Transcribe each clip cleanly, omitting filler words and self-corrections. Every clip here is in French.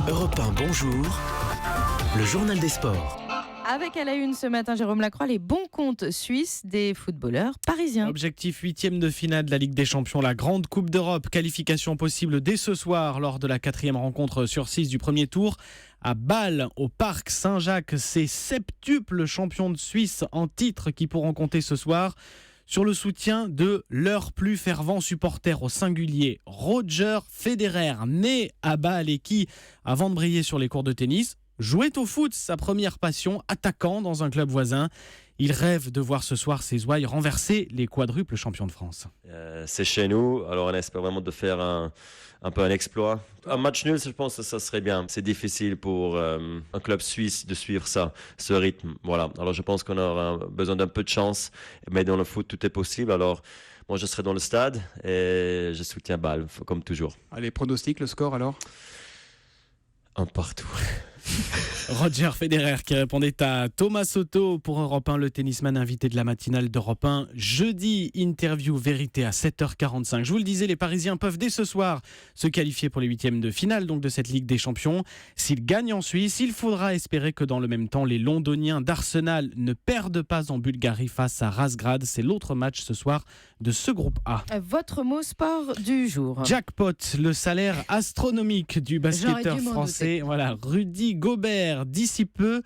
Europe 1, bonjour. Le journal des sports. Avec à la une ce matin, Jérôme Lacroix, les bons comptes suisses des footballeurs parisiens. Objectif 8e de finale de la Ligue des Champions, la Grande Coupe d'Europe. Qualification possible dès ce soir lors de la 4e rencontre sur 6 du premier tour. À Bâle, au Parc Saint-Jacques, c'est septuple champion de Suisse en titre qui pourront compter ce soir sur le soutien de leur plus fervent supporter au singulier, Roger Federer, né à Bâle et qui, avant de briller sur les cours de tennis, jouait au foot, sa première passion, attaquant dans un club voisin. Il rêve de voir ce soir ses ouailles renverser les quadruples champions de France. C'est chez nous, alors on espère vraiment de faire un peu un exploit. Un match nul, je pense que ça serait bien. C'est difficile pour un club suisse de suivre ce rythme. Voilà. Alors je pense qu'on aura besoin d'un peu de chance, mais dans le foot, tout est possible. Alors moi, je serai dans le stade et je soutiens Bâle, comme toujours. Allez, pronostic, le score alors ? Un partout. Roger Federer qui répondait à Thomas Soto pour Europe 1, le tennisman invité de la matinale d'Europe 1. Jeudi, interview vérité à 7h45. Je vous le disais, les Parisiens peuvent dès ce soir se qualifier pour les 8e de finale donc de cette Ligue des Champions. S'ils gagnent en Suisse, il faudra espérer que dans le même temps, les Londoniens d'Arsenal ne perdent pas en Bulgarie face à Razgrad. C'est l'autre match ce soir de ce groupe A. Votre mot sport du jour. Jackpot, le salaire astronomique du basketteur français. Voilà, Rudy Gobert. D'ici peu,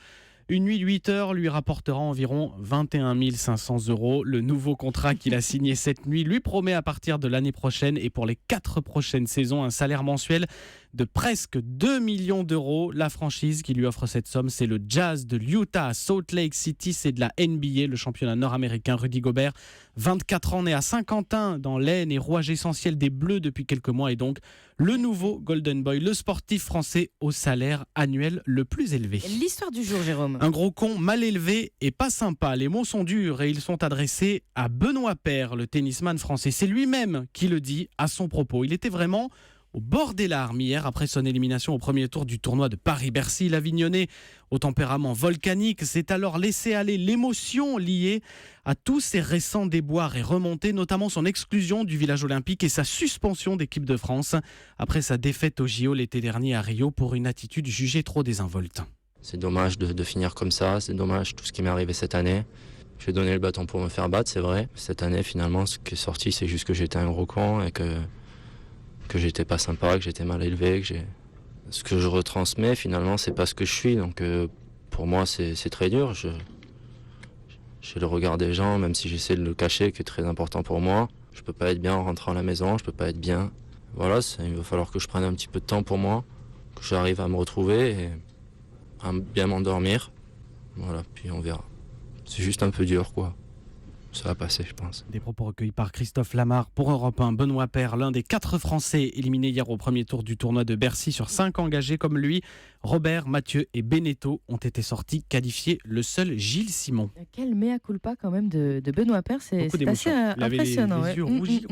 une nuit de 8 heures lui rapportera environ 21 500 €. Le nouveau contrat qu'il a signé cette nuit lui promet à partir de l'année prochaine et pour les 4 prochaines saisons un salaire mensuel de presque 2 millions d'euros. La franchise qui lui offre cette somme, c'est le Jazz de l'Utah à Salt Lake City. C'est de la NBA, le championnat nord-américain. Rudy Gobert, 24 ans, né à Saint-Quentin dans l'Aisne et rouage essentiel des Bleus depuis quelques mois et donc le nouveau Golden Boy, le sportif français au salaire annuel le plus élevé. L'histoire du jour, Jérôme. Un gros con mal élevé et pas sympa. Les mots sont durs et ils sont adressés à Benoît Paire, le tennisman français. C'est lui-même qui le dit à son propos. Il était vraiment au bord des larmes hier après son élimination au premier tour du tournoi de Paris-Bercy. L'Avignonnais au tempérament volcanique s'est alors laissé aller l'émotion liée à tous ses récents déboires et remontées, notamment son exclusion du village olympique et sa suspension d'équipe de France après sa défaite au JO l'été dernier à Rio pour une attitude jugée trop désinvolte. C'est dommage de finir comme ça, c'est dommage tout ce qui m'est arrivé cette année. J'ai donné le bâton pour me faire battre, c'est vrai. Cette année, finalement, ce qui est sorti, c'est juste que j'étais un gros con et que j'étais pas sympa, que j'étais mal élevé, ce que je retransmets finalement c'est pas ce que je suis, donc pour moi c'est très dur. J'ai le regard des gens, même si j'essaie de le cacher, qui est très important pour moi. Je peux pas être bien en rentrant à la maison, je peux pas être bien. Voilà, il va falloir que je prenne un petit peu de temps pour moi, que j'arrive à me retrouver et à bien m'endormir. Voilà, puis on verra. C'est juste un peu dur quoi. Ça va passer, je pense. Des propos recueillis par Christophe Lamar pour Europe 1. Benoît Paire, l'un des 4 Français éliminés hier au premier tour du tournoi de Bercy sur 5 engagés comme lui. Robert, Mathieu et Beneteau ont été sortis qualifiés. Le seul Gilles Simon. Quel mea culpa quand même de Benoît Paire. C'est assez impressionnant. Les yeux rougis.